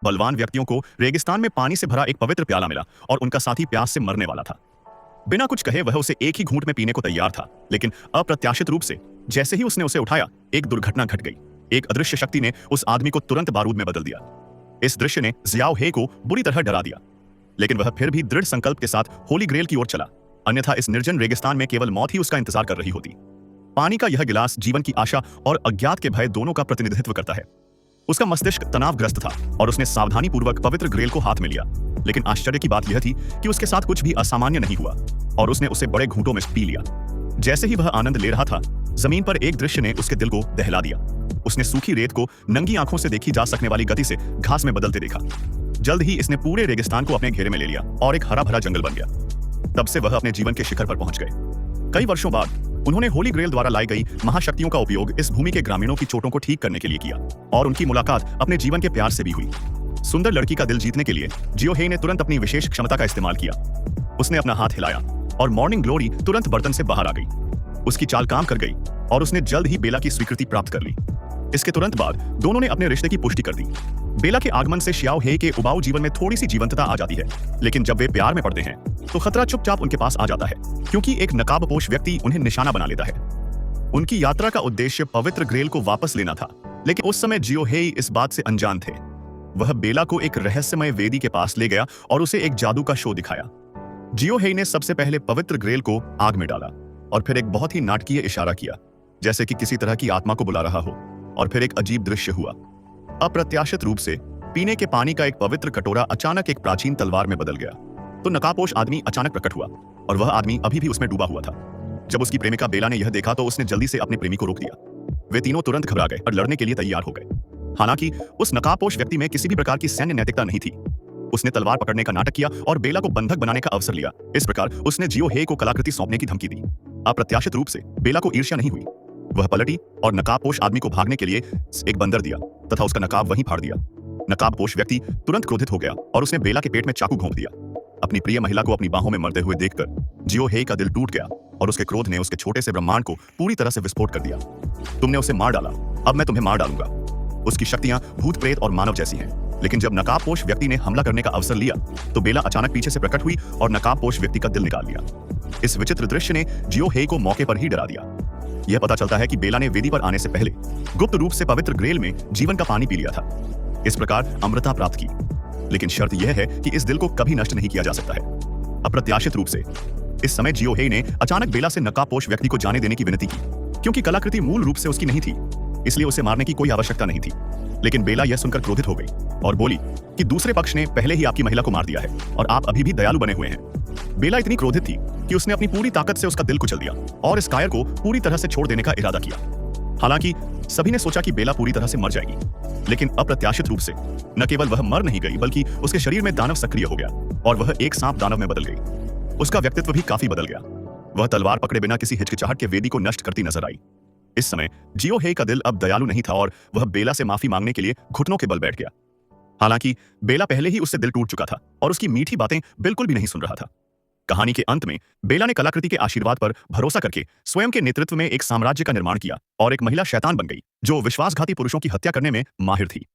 बलवान व्यक्तियों को रेगिस्तान में पानी से भरा एक पवित्र प्याला मिला और उनका साथी प्यास से मरने वाला था। बिना कुछ कहे वह उसे एक ही घूंट में पीने को तैयार था, लेकिन अप्रत्याशित रूप से जैसे ही उसने उसे उठाया, एक दुर्घटना घट गई। एक अदृश्य शक्ति ने उस आदमी को तुरंत बारूद में बदल दिया। इस दृश्य ने जियाओ हे को बुरी तरह डरा दिया, लेकिन वह फिर भी दृढ़ संकल्प के साथ होली ग्रेल की ओर चला, अन्यथा इस निर्जन रेगिस्तान में केवल मौत ही उसका इंतजार कर रही होती। पानी का यह गिलास जीवन की आशा और अज्ञात के भय दोनों का प्रतिनिधित्व करता है। उसका मस्तिष्क तनावग्रस्त था और उसने सावधानी पूर्वक पवित्र ग्रेल को हाथ में लिया, लेकिन आश्चर्य की बात यह थी कि उसके साथ कुछ भी असामान्य नहीं हुआ और उसने उसे बड़े घूंटों में पी लिया। जैसे ही वह आनंद ले रहा था, जमीन पर एक दृश्य ने उसके दिल को दहला दिया। उसने सूखी रेत को नंगी आंखों से देखी जा सकने वाली गति से घास में बदलते देखा। जल्द ही इसने पूरे रेगिस्तान को अपने घेरे में ले लिया और एक हरा भरा जंगल बन गया। तब से वह अपने जीवन के शिखर पर पहुंच गए। कई वर्षों बाद उन्होंने होली ग्रेल द्वारा लाई गई महाशक्तियों का उपयोग इस भूमि के ग्रामीणों की चोटों को ठीक करने के लिए किया और उनकी मुलाकात अपने जीवन के प्यार से भी हुई। सुंदर लड़की का दिल जीतने के लिए जियो हे ने तुरंत अपनी विशेष क्षमता का इस्तेमाल किया। उसने अपना हाथ हिलाया और मॉर्निंग ग्लोरी तुरंत बर्तन से बाहर आ गई। उसकी चाल काम कर गई और उसने जल्द ही बेला की स्वीकृति प्राप्त कर ली। इसके तुरंत बाद दोनों ने अपने रिश्ते की पुष्टि कर दी। बेला के आगमन से श्याओ हे के उबाऊ जीवन में थोड़ी सी जीवंतता आ जाती है, लेकिन जब वे प्यार में पड़ते हैं तो खतरा चुपचाप उनके पास आ जाता है, क्योंकि एक नकाबपोश व्यक्ति उन्हें निशाना बना लेता है। उनकी यात्रा का उद्देश्य पवित्र ग्रेल को वापस लेना था, लेकिन उस समय जियो हे इस बात से अनजान थे। वह बेला को एक रहस्यमय वेदी के पास ले गया और उसे एक जादू का शो दिखाया। जियो हे ने सबसे पहले पवित्र ग्रेल को आग में डाला और फिर एक बहुत ही नाटकीय इशारा किया, जैसे कि किसी तरह की आत्मा को बुला रहा हो, और फिर एक अजीब दृश्य हुआ। अप्रत्याशित रूप से पीने के पानी का एक पवित्र कटोरा अचानक एक प्राचीन तलवार में बदल गया। तो नकाबपोश आदमी अचानक प्रकट हुआ और वह आदमी अभी भी उसमें डूबा हुआ था। जब उसकी प्रेमिका बेला ने यह देखा तो उसने जल्दी से अपने प्रेमी को रोक दिया। वे तीनों तुरंत घबरा गए और लड़ने के लिए तैयार हो गए। हालांकि उस नकाबपोश व्यक्ति में किसी भी प्रकार की सैन्य नैतिकता नहीं थी। उसने तलवार पकड़ने का नाटक किया और बेला को बंधक बनाने का अवसर लिया। इस प्रकार उसने जियो हे को कलाकृति सौंपने की धमकी दी। अप्रत्याशित रूप से बेला को ईर्ष्या नहीं हुई। वह पलटी और नकाबपोश आदमी को भागने के लिए एक बंदर दिया तथा उसका नकाब वहीं फाड़ दिया। नकाबपोश व्यक्ति तुरंत क्रोधित हो गया और उसने बेला के पेट में चाकू घोंप दिया। अपनी प्रिय महिला को अपनी बाहों में मरते हुए देखकर जियो हे का दिल टूट गया और उसके क्रोध ने उसके छोटे से ब्रह्मांड को पूरी तरह से विस्फोट कर दिया। तुमने उसे मार डाला, अब मैं तुम्हें मार डालूंगा। उसकी शक्तियां भूत प्रेत और मानव जैसी हैं, लेकिन जब नकाबपोश व्यक्ति ने हमला करने का अवसर लिया तो बेला अचानक पीछे से प्रकट हुई और नकाबपोश व्यक्ति का दिल निकाल लिया। इस विचित्र दृश्य ने जियो हे को मौके पर ही डरा दिया। यह पता चलता है कि बेला ने वेदी पर आने से पहले गुप्त रूप से पवित्र ग्रेल में जीवन का पानी पी लिया था। इस प्रकार अमृता प्राप्त की, लेकिन शर्त यह है कि इस दिल को कभी नष्ट नहीं किया जा सकता है। अप्रत्याशित रूप से इस समय जियो हे ने अचानक बेला से नकाबपोश व्यक्ति को जाने देने की विनती की, क्योंकि कलाकृति मूल रूप से उसकी नहीं थी, इसलिए उसे मारने की कोई आवश्यकता नहीं थी। लेकिन बेला यह सुनकर क्रोधित हो गई और बोली कि दूसरे पक्ष ने पहले ही आपकी महिला को मार दिया है और आप अभी भी दयालु बने हुए हैं। बेला इतनी क्रोधित थी कि उसने अपनी पूरी ताकत से उसका दिल कुचल दिया और इस कायर को पूरी तरह से छोड़ देने का इरादा किया। हालांकि सभी ने सोचा कि बेला पूरी तरह से मर जाएगी, लेकिन अप्रत्याशित रूप से न केवल वह मर नहीं गई, बल्कि उसके शरीर में दानव सक्रिय हो गया और वह एक सांप दानव में बदल गई। उसका व्यक्तित्व भी काफी बदल गया। वह तलवार पकड़े बिना किसी हिचकिचाहट के वेदी को नष्ट करती नजर आई। इस समय जियो हे का दिल अब दयालु नहीं था और वह बेला से माफी मांगने के लिए घुटनों के बल बैठ गया। हालांकि बेला पहले ही उससे दिल टूट चुका था और उसकी मीठी बातें बिल्कुल भी नहीं सुन रहा था। कहानी के अंत में बेला ने कलाकृति के आशीर्वाद पर भरोसा करके स्वयं के नेतृत्व में एक साम्राज्य का निर्माण किया और एक महिला शैतान बन गई जो विश्वासघाती पुरुषों की हत्या करने में माहिर थी।